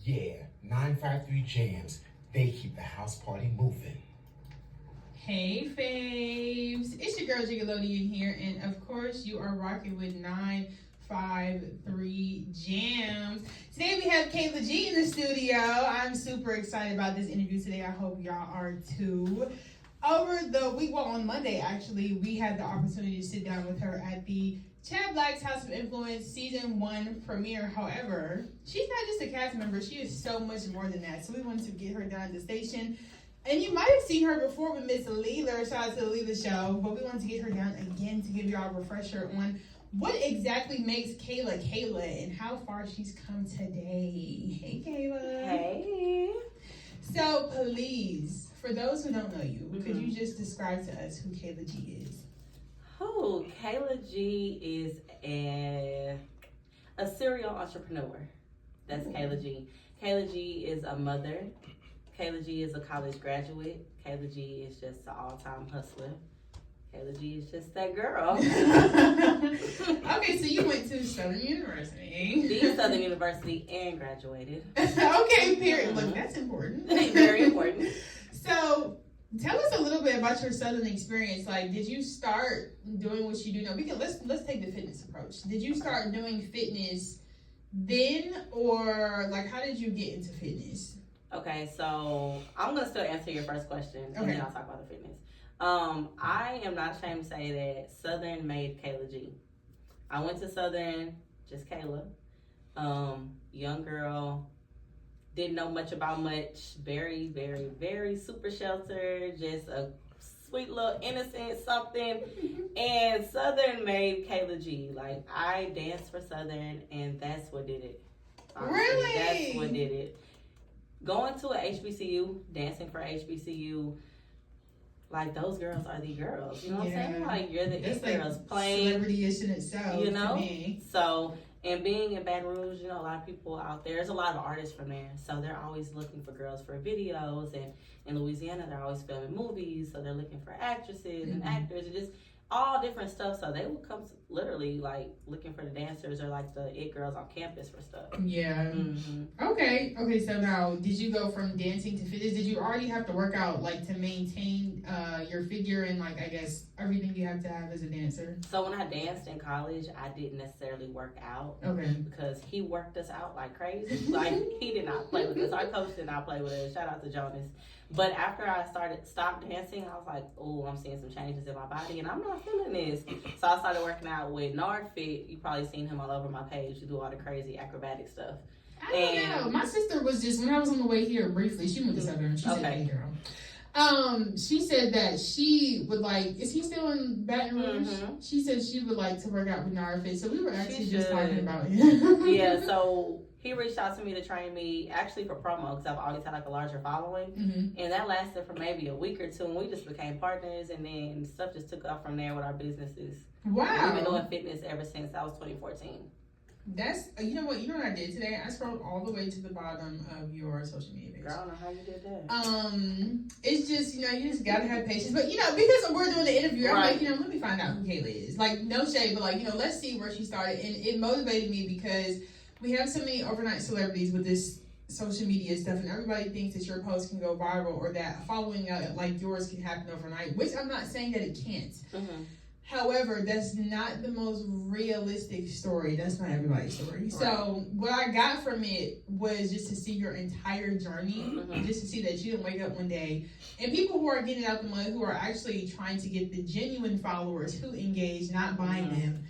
Yeah, 953 Jams. They keep the house party moving. Hey faves, it's your girl Jigalodeon here, and of course you are rocking with 953 Jams. Today we have Kayla G in the studio. I'm super excited about this interview today. I hope y'all are too. Over the week, well on Monday actually, we had the opportunity to sit down with her at the Chad Black's House of Influence Season 1 premiere. However, she's not just a cast member, she is so much more than that. So we wanted to get her down at the station. And you might have seen her before with Miss Leela. Shout out to the Leela show. But we wanted to get her down again to give y'all a refresher on what exactly makes Kayla Kayla and how far she's come today. Hey, Kayla. Hey. So, please, for those who don't know you, could you just describe to us who Kayla G is? Oh, Kayla G is a serial entrepreneur. That's Kayla G. Kayla G is a mother. Kayla G is a college graduate. Kayla G is just an all-time hustler. Kayla G is just that girl. Okay, so you went to Southern University. The Southern University and graduated. Okay, period. Look, that's important. Very important. So, tell us a little bit about your Southern experience. Like, did you start doing what you do now? Let's take the fitness approach. Did you start doing fitness then, or like how did you get into fitness? Okay, so I'm gonna still answer your first question, and then I'll talk about the fitness. I am not ashamed to say that Southern made Kayla G. I went to Southern, just Kayla, young girl, didn't know much about much, very, very, very super sheltered, just a sweet little innocent something, and Southern made Kayla G. Like, I danced for Southern, and that's what did it. Honestly, Really? That's what did it. Going to a HBCU, dancing for HBCU, like those girls are the girls. You know what I'm saying? Like you're the That's girls like playing. Celebrity-ish in itself. You know? To me. So, and being in Baton Rouge, you know, a lot of people out there. There's a lot of artists from there. So they're always looking for girls for videos. And in Louisiana, they're always filming movies. So they're looking for actresses and actors and just all different stuff. So they would come literally like looking for the dancers or like the it girls on campus for stuff. Yeah. Okay. So now, did you go from dancing to fitness? Did you already have to work out like to maintain your figure and like I guess everything you have to have as a dancer? So when I danced in college, I didn't necessarily work out. Okay. Because he worked us out like crazy. Like he did not play with us. Our coach did not play with us. Shout out to Jonas. But after I stopped dancing, I was like, oh, I'm seeing some changes in my body and I'm not feeling this. So I started working out with NardFit. You probably seen him all over my page. You do all the crazy acrobatic stuff. I don't know. My sister was just, when I was on the way here briefly, she went to Southern. She said, hey girl. She said that she would like, is he still in Baton Rouge? She said she would like to work out with NardFit. So we were actually just talking about him. Yeah, so he reached out to me to train me actually for promo because I've always had like a larger following. And that lasted for maybe a week or two and we just became partners and then stuff just took off from there with our businesses. Wow. And we've been doing fitness ever since that was 2014. That's, you know what I did today? I scrolled all the way to the bottom of your social media page. Girl, I don't know how you did that. It's just, you just gotta have patience. But, because we're doing the interview, I'm like, let me find out who Kayla is. Like, no shade, but like, let's see where she started. And it motivated me because we have so many overnight celebrities with this social media stuff, and everybody thinks that your post can go viral or that following like yours can happen overnight, which I'm not saying that it can't. However, that's not the most realistic story. That's not everybody's story. Right. So what I got from it was just to see your entire journey, just to see that you didn't wake up one day. And people who are getting out the mud, who are actually trying to get the genuine followers who engage, not buying them.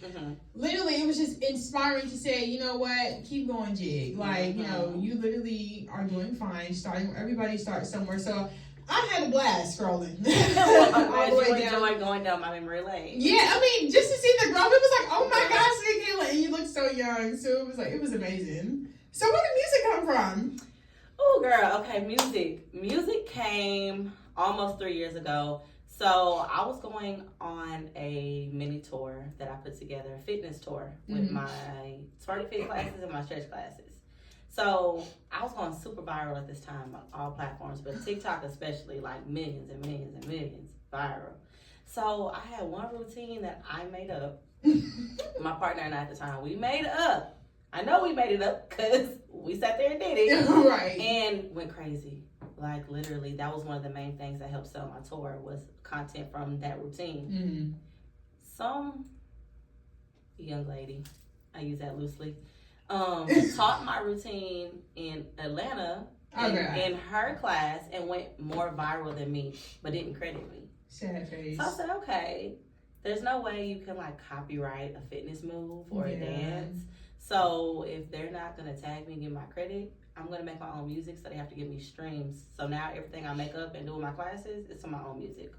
Literally, it was just inspiring to say, you know what, keep going, Jig. Like, you literally are doing fine. Everybody starts somewhere. So I had a blast scrolling. All the way down. Enjoy going down my memory lane. Yeah, just to see the growth, it was like, oh my gosh, Kayla, and you look so young. So it was like, it was amazing. So where did music come from? Oh, girl. Okay, music. Music came almost 3 years ago. So I was going on a mini tour that I put together, a fitness tour with my Sparty Fit classes and my stretch classes. So I was going super viral at this time on all platforms, but TikTok especially, like millions and millions and millions viral. So I had one routine that I made up. My partner and I at the time, we made it up. I know we made it up because we sat there and did it. Right. And went crazy. Like, literally, that was one of the main things that helped sell my tour was content from that routine. Mm-hmm. Some young lady, I use that loosely, taught my routine in Atlanta in her class and went more viral than me, but didn't credit me. Sad face. So I said, okay, there's no way you can like copyright a fitness move or a dance. So if they're not gonna tag me and give my credit, I'm gonna make my own music, so they have to give me streams. So now everything I make up and do in my classes is to my own music.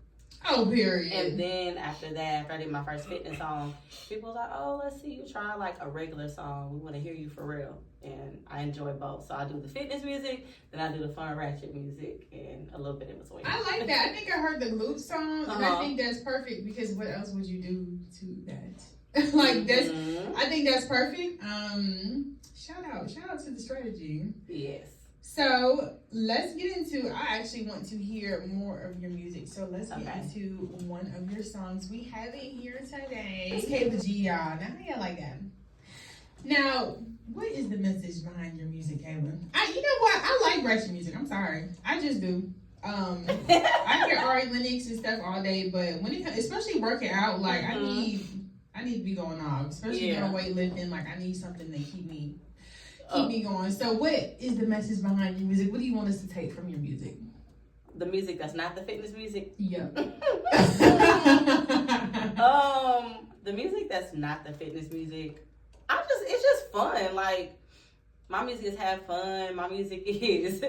Oh, period. And then after that, after I did my first fitness song, people was like, oh, let's see you try like a regular song. We want to hear you for real. And I enjoy both. So I do the fitness music, then I do the fun ratchet music, and a little bit in between. I like that. I think I heard the loop song, and I think that's perfect because what else would you do to that? Like that's, I think that's perfect. Shout out to the strategy. Yes. So let's get into. I actually want to hear more of your music. So let's get into one of your songs. We have it here today. It's Kayla G, y'all. Now how y'all like that? Now, what is the message behind your music, Kayla? You know what? I like ratchet music. I'm sorry, I just do. I hear Ari Lennox and stuff all day, but when it comes, especially working out, like I need to be going off, especially doing weightlifting. Like I need something to keep me going. So what is the message behind your music? What do you want us to take from your music? The music that's not the fitness music? Yeah. The music that's not the fitness music, it's just fun. Like, my music is have fun. My music is,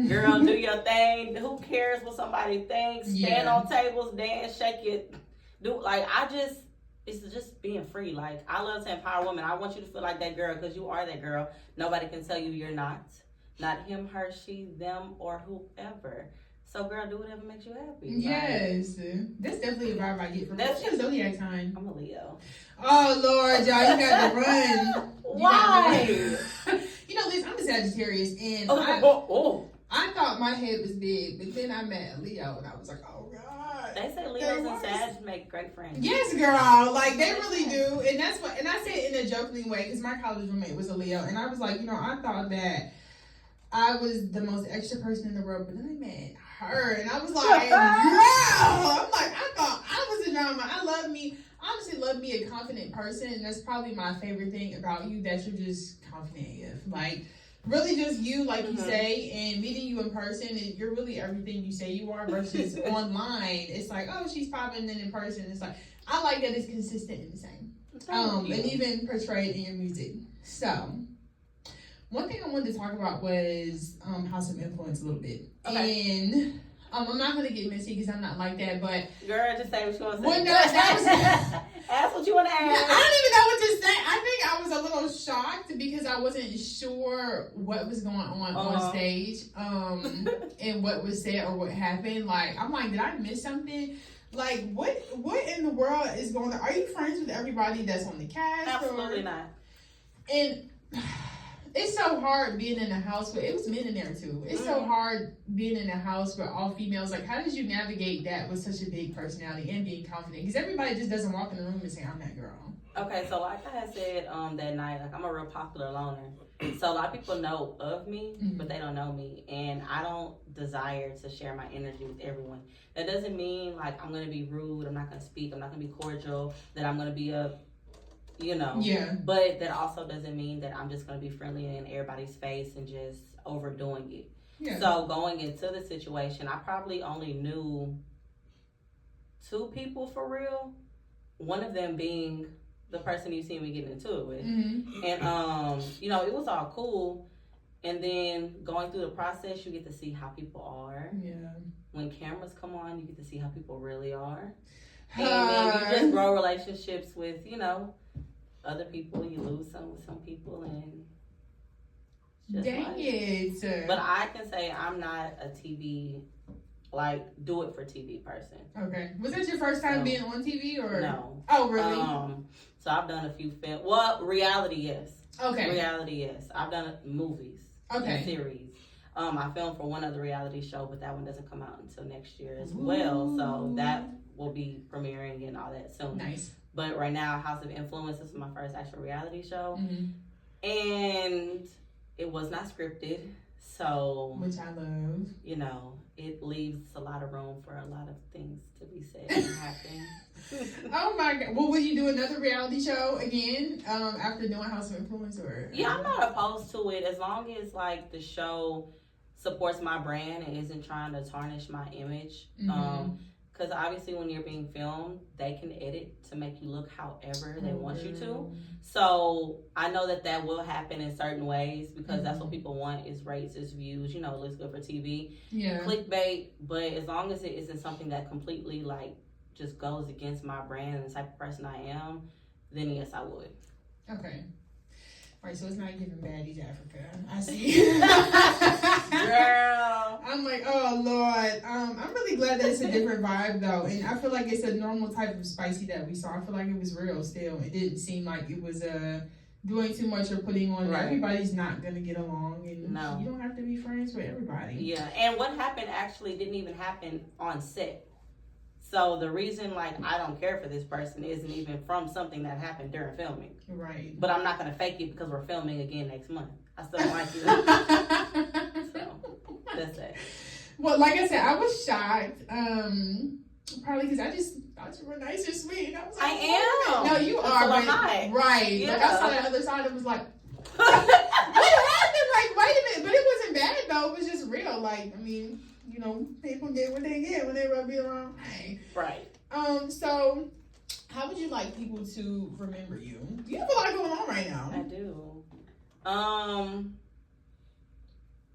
girl, do your thing. Who cares what somebody thinks? Stand on tables, dance, shake it. It's just being free. Like, I love to empower women. I want you to feel like that girl because you are that girl. Nobody can tell you you're not. Not him, her, she, them, or whoever. So, girl, do whatever makes you happy. Yes. That's definitely a vibe I get from that. What's your zodiac sign? I'm a Leo. Oh, Lord, y'all, you got to run. Why? You know, listen, I'm a Sagittarius, and I thought my head was big, but then I met a Leo, and I was like, oh, God. They say Leos and Sag make great friends. Yes, girl. Like, they really do. And that's what, and I said it in a jokingly way, because my college roommate was a Leo, and I was like, you know, I thought that I was the most extra person in the world, but then I met her, and I was like, girl. I'm like, I thought I was a drama. I honestly love me a confident person, and that's probably my favorite thing about you, that you're just confident if. Like, really just you, like you say, and meeting you in person, and you're really everything you say you are versus online. It's like, oh, she's popping, and in person, it's like, I like that it's consistent and the same. And even portrayed in your music. So, one thing I wanted to talk about was House of Influence a little bit. Okay. And I'm not going to get messy because I'm not like that, but... Girl, just say what you want to say. Well, no, that was... Ask what you want to ask. I don't even know what to say. I think I was a little shocked because I wasn't sure what was going on stage and what was said or what happened. Like, I'm like, did I miss something? Like, what in the world is going on? Are you friends with everybody that's on the cast? Absolutely not. And... It's so hard being in a house where it was men in there too. It's so hard being in a house with all females. Like, how did you navigate that with such a big personality and being confident? Because everybody just doesn't walk in the room and say, I'm that girl. Okay, so like I had said that night, like I'm a real popular loner. So a lot of people know of me, but they don't know me. And I don't desire to share my energy with everyone. That doesn't mean like I'm going to be rude, I'm not going to speak, I'm not going to be cordial, that I'm going to be but that also doesn't mean that I'm just going to be friendly in everybody's face and just overdoing it. Yeah. So going into the situation, I probably only knew 2 people for real. One of them being the person you see me getting into it with. And, it was all cool. And then going through the process, you get to see how people are. Yeah. When cameras come on, you get to see how people really are. And then you just grow relationships with, other people. You lose some with some people, and dang it. But I can say I'm not a TV, like, do it for TV person. Okay. Was that your first time being on TV or? No. Oh, really? So I've done a few films. Well, reality, yes. Okay. Reality, yes. I've done movies. Okay. Series. I filmed for one other reality show, but that one doesn't come out until next year as well. So that will be premiering and all that soon. Nice. But right now, House of Influence, this is my first actual reality show. And it was not scripted. So, which I love. You know, it leaves a lot of room for a lot of things to be said and happen. Oh my God. Well, would you do another reality show again after doing House of Influence? Or Yeah, I'm not opposed to it as long as like the show supports my brand and isn't trying to tarnish my image. Because obviously when you're being filmed, they can edit to make you look however they want you to. So I know that will happen in certain ways because that's what people want is rates, is views, you know, it looks good for TV. Yeah. Clickbait, but as long as it isn't something that completely like just goes against my brand and the type of person I am, then yes, I would. Okay. All right, so it's not giving baddies Africa. I see. Girl. I'm like, oh Lord. I'm really glad that it's a different vibe though, and I feel like it's a normal type of spicy that we saw. I feel like it was real still. It didn't seem like it was doing too much or putting on. Right. Everybody's not gonna get along, and No. you don't have to be friends with everybody. Yeah, and what happened actually didn't even happen on set. So the reason like I don't care for this person isn't even from something that happened during filming. Right. But I'm not gonna fake it because we're filming again next month. I still don't like you. So that's it. Well, like I said, I was shocked. Probably because I just thought you were nice and sweet. And I was like, I am. No, you That's are. what But, I'm like. right. Yeah. Like I saw the other side. It was like, what happened? Like, wait a minute. But it wasn't bad though. It was just real. Like, I mean, you know, people get what they get when they rub you around. Hey. Right. So how would you like people to remember you? You have a lot going on right now. I do.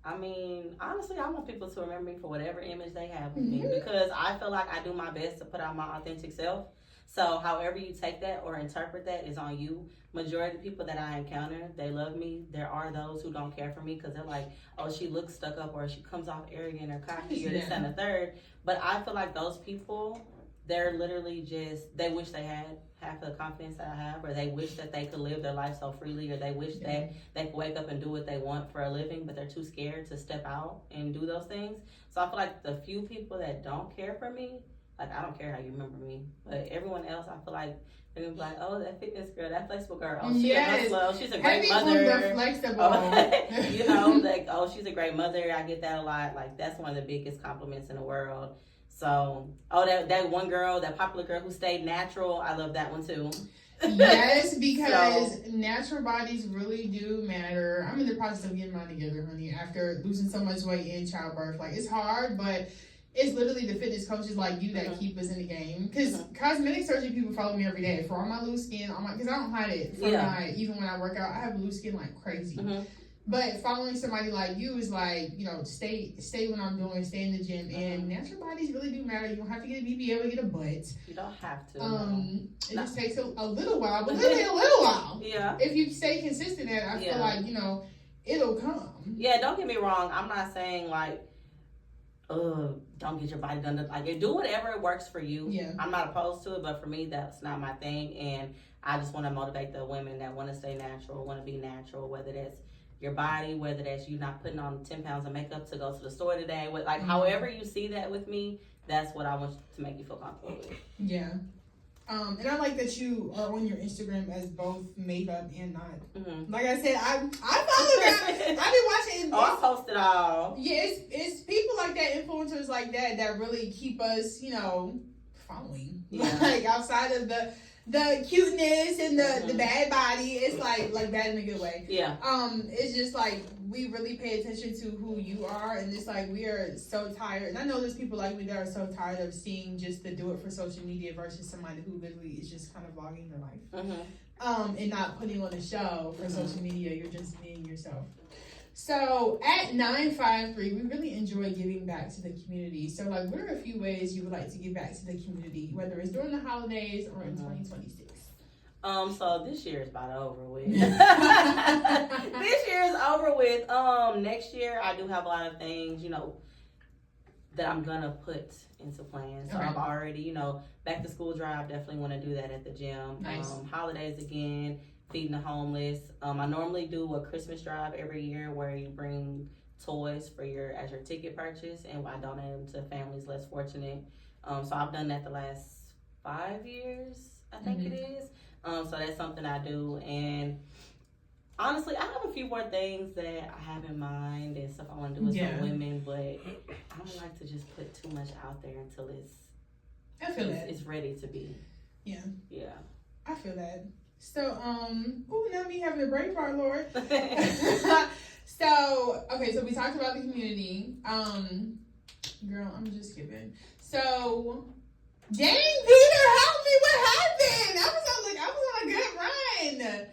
I mean, honestly, I want people to remember me for whatever image they have with me because I feel like I do my best to put out my authentic self. So however you take that or interpret that is on you. Majority of the people that I encounter, they love me. There are those who don't care for me because they're like, oh, she looks stuck up or she comes off arrogant or cocky or this and the third. But I feel like those people, they're literally just, they wish they had half the confidence that I have, or they wish that they could live their life so freely, or they wish that they could wake up and do what they want for a living, but they're too scared to step out and do those things. So I feel like the few people that don't care for me, like I don't care how you remember me, but everyone else, I feel like they're gonna be like, oh, that fitness girl, that flexible girl, oh, she's a hustler, oh, she's a great mother. Flexible. Oh, you know, like, oh, she's a great mother. I get that a lot. Like that's one of the biggest compliments in the world. So, oh, that one girl, that popular girl who stayed natural, I love that one too. Yes, because natural bodies really do matter. I'm in the process of getting mine together, honey, after losing so much weight in childbirth. Like, it's hard, but it's literally the fitness coaches like you that keep us in the game. Because cosmetic surgery people follow me every day for all my loose skin, because I don't hide it. Even when I work out, I have loose skin like crazy. But following somebody like you is like, you know, stay what I'm doing, stay in the gym, and natural bodies really do matter. You don't have to get a BBL to get a butt. You don't have to. It just takes a little while, but literally a little while. Yeah. If you stay consistent at it, I feel like, you know, it'll come. Yeah, don't get me wrong. I'm not saying like, don't get your body done. Like, do whatever works for you. Yeah. I'm not opposed to it, but for me, that's not my thing. And I just want to motivate the women that want to stay natural, want to be natural, whether that's your body, whether that's you not putting on 10 pounds of makeup to go to the store today. Like, however you see that with me, that's what I want to make you feel comfortable with. Yeah. And I like that you are on your Instagram as both makeup and not. Like I said, I follow that. I've been watching. I post it all. Yeah, it's people like that, influencers like that really keep us, you know, following. Yeah. Like outside of the cuteness and the bad body, it's like bad in a good way. Yeah. It's just like we really pay attention to who you are, and it's like we are so tired. And I know there's people like me that are so tired of seeing just the do it for social media versus somebody who literally is just kind of vlogging their life. And not putting on a show for social media. You're just being yourself. So at 953, we really enjoy giving back to the community. So like, what are a few ways you would like to give back to the community, whether it's during the holidays or in 2026? So this year is about over with. This year is over with. Next year I do have a lot of things, you know, that I'm gonna put into plans. So I'm already, you know, back to school drive, definitely want to do that at the gym. Nice. Holidays again, feeding the homeless. I normally do a Christmas drive every year where you bring toys for your ticket purchase, and I donate them to families less fortunate. So I've done that the last 5 years, I think it is. So that's something I do. And honestly, I have a few more things that I have in mind and stuff I want to do with some women, but I don't like to just put too much out there until it's ready to be. Yeah. Yeah. I feel that. So, now me having a brain fart, Lord. So, okay, so we talked about the community. Girl, I'm just kidding. So, dang, Peter, help me! What happened? I was on a good run.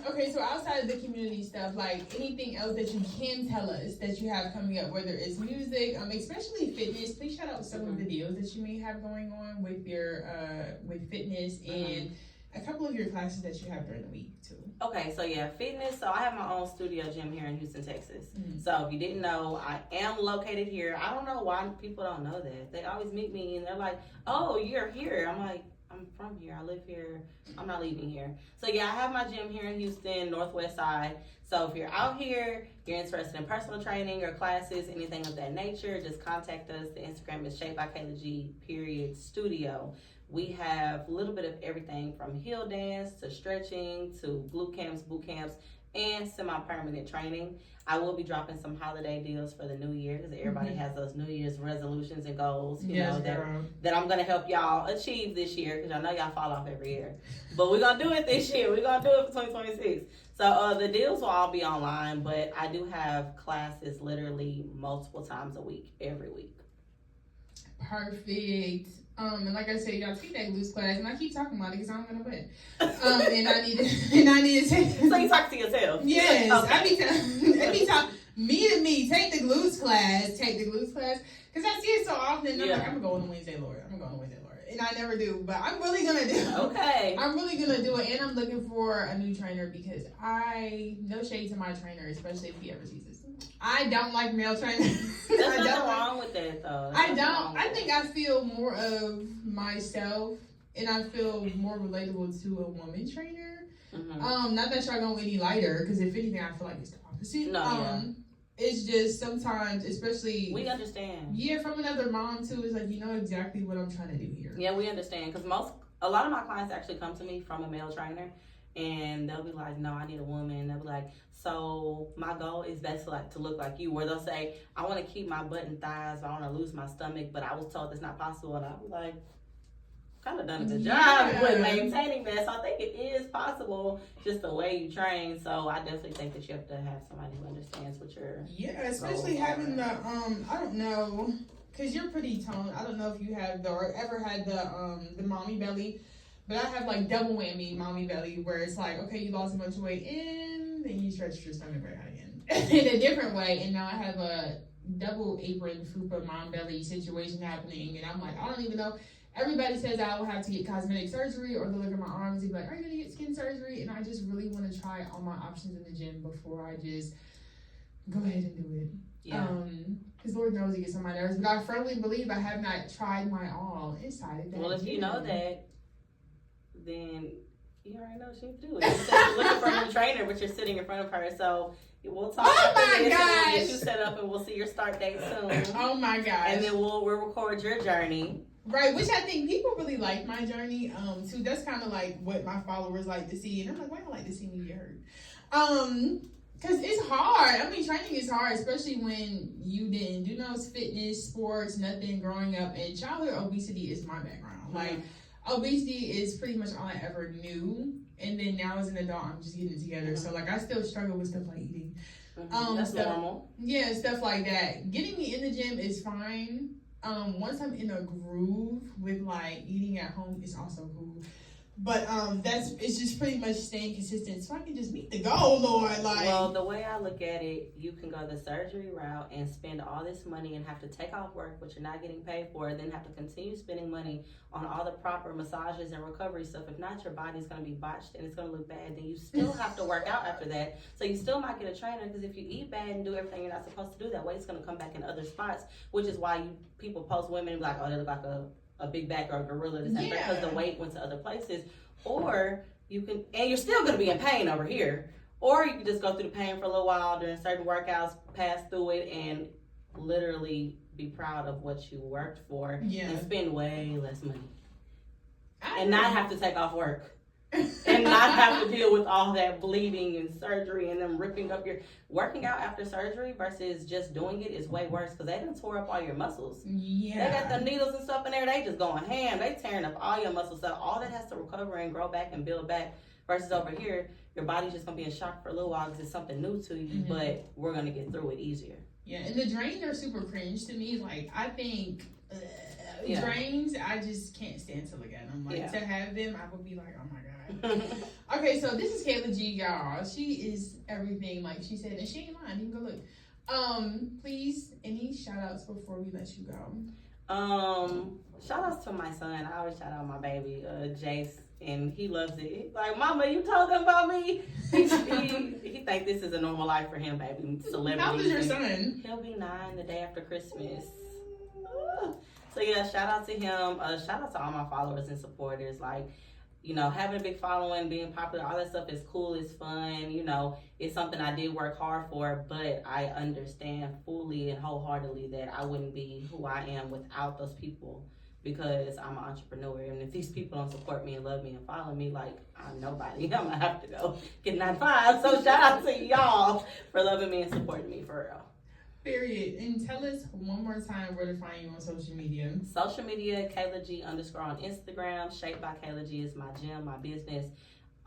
Okay, so outside of the community stuff, like anything else that you can tell us that you have coming up, whether it's music, especially fitness. Please shout out some of the deals that you may have going on with your with fitness and a couple of your classes that you have during the week too. Okay, so yeah, fitness. So I have my own studio gym here in Houston, Texas. So if you didn't know, I am located here. I don't know why people don't know that. They always meet me and they're like, "Oh, you're here." I'm like, I'm from here. I live here. I'm not leaving here. So yeah, I have my gym here in Houston, Northwest Side. So if you're out here, you're interested in personal training or classes, anything of that nature, just contact us. The Instagram is Shaped by Kayla G _studio. We have a little bit of everything from heel dance to stretching to glute camps, boot camps, and semi-permanent training. I will be dropping some holiday deals for the new year because everybody has those New Year's resolutions and goals, you know, that I'm going to help y'all achieve this year because I know y'all fall off every year. But we're going to do it this year. We're going to do it for 2026. So the deals will all be online, but I do have classes literally multiple times a week, every week. Perfect. And like I said, y'all take that loose class, and I keep talking about it because I'm gonna win. And I need to take. So you talk to yourself. Yes, okay. every time me take the glutes class, because I see it so often. And I'm like, I'm gonna go on Wednesday, Lord. And I never do, but I'm really gonna do it. Okay. I'm really gonna do it, and I'm looking for a new trainer because no shade to my trainer, especially if he ever sees this. I don't like male trainers. There's nothing wrong with that, though. I think I feel more of myself, and I feel more relatable to a woman trainer. Not that y'all go any lighter, because if anything, I feel like it's the opposite. It's just sometimes, especially... We understand. Yeah, from another mom, too. It's like, you know exactly what I'm trying to do here. Yeah, we understand. Because a lot of my clients actually come to me from a male trainer. And they'll be like, no, I need a woman. They'll be like, so my goal is basically like to look like you. Where they'll say, I want to keep my butt and thighs. I want to lose my stomach. But I was told that's not possible. And I'll be like... kind of done a good job with maintaining that. So I think it is possible just the way you train. So I definitely think that you have to have somebody who understands what you're... Yeah, especially having the, I don't know, because you're pretty toned. I don't know if you have or ever had the mommy belly, but I have like double whammy mommy belly where it's like, okay, you lost a bunch of weight in, then you stretch your stomach right out again in a different way. And now I have a double apron fupa mom belly situation happening. And I'm like, I don't even know. Everybody says I will have to get cosmetic surgery or they'll look at my arms and be like, are you going to get skin surgery? And I just really want to try all my options in the gym before I just go ahead and do it. Yeah. Because Lord knows it gets on my nerves. But I firmly believe I have not tried my all inside of that. Well, if you know that, then you already know what you need to do. You're looking for a new trainer, but you're sitting in front of her. So we'll talk after this and we'll get you set up and we'll see your start date soon. Oh my gosh. And then we'll record your journey. Right, which I think people really like my journey, too. That's kind of like what my followers like to see. And I'm like, why do I like to see me get hurt? Because it's hard. I mean, training is hard, especially when you didn't do no fitness, sports, nothing growing up. And childhood obesity is my background. Like, obesity is pretty much all I ever knew. And then now as an adult, I'm just getting it together. So, like, I still struggle with stuff like eating. That's normal. Yeah, stuff like that. Getting me in the gym is fine. Once I'm in a groove with like eating at home, it's also cool. But it's just pretty much staying consistent so I can just meet the goal, Lord. Like, well, the way I look at it, you can go the surgery route and spend all this money and have to take off work, which you're not getting paid for, then have to continue spending money on all the proper massages and recovery stuff. If not, your body's going to be botched and it's going to look bad. Then you still have to work out after that. So you still might get a trainer because if you eat bad and do everything you're not supposed to do, that weight's going to come back in other spots, which is why people post women like, oh, they look like a big back or a gorilla, because the weight went to other places. Or you can, and you're still going to be in pain over here. Or you can just go through the pain for a little while during certain workouts, pass through it, and literally be proud of what you worked for and spend way less money. And not have to take off work. and not have to deal with all that bleeding and surgery and them ripping up your working out after surgery versus just doing it is way worse because they done tore up all your muscles. Yeah. They got the needles and stuff in there. They just going ham. They tearing up all your muscles. So all that has to recover and grow back and build back. Versus over here, your body's just gonna be in shock for a little while because it's something new to you. But we're gonna get through it easier. Yeah, and the drains are super cringe to me. Like I think. Drains, I just can't stand to look at them. Like to have them, I would be like, oh my god. Okay, so this is Kayla G, y'all. She is everything, like she said, and she ain't lying. You can go look. Please, any shout outs before we let you go? Shout outs to my son. I always shout out my baby, Jace, and he loves it. He's like, Mama, you told them about me. He think this is a normal life for him, baby. Celebrity. How old is your son? He'll be 9 the day after Christmas. So yeah, shout out to him. Shout out to all my followers and supporters. Like, you know, having a big following, being popular, all that stuff is cool, it's fun. You know, it's something I did work hard for, but I understand fully and wholeheartedly that I wouldn't be who I am without those people because I'm an entrepreneur. And if these people don't support me and love me and follow me, like, I'm nobody. I'm gonna have to go get 9 to 5. So shout out to y'all for loving me and supporting me for real. Period. And tell us one more time where to find you on social media. Social media, Kayla G _ on Instagram. Shaped by Kayla G is my gym, my business.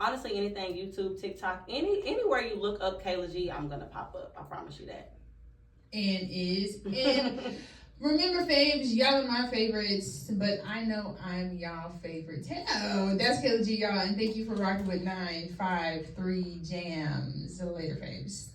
Honestly, anything, YouTube, TikTok, anywhere you look up Kayla G, I'm gonna pop up. I promise you that. And remember, faves, y'all are my favorites, but I know I'm y'all favorite. Hello, that's Kayla G, y'all, and thank you for rocking with 953 Jams. Later, faves.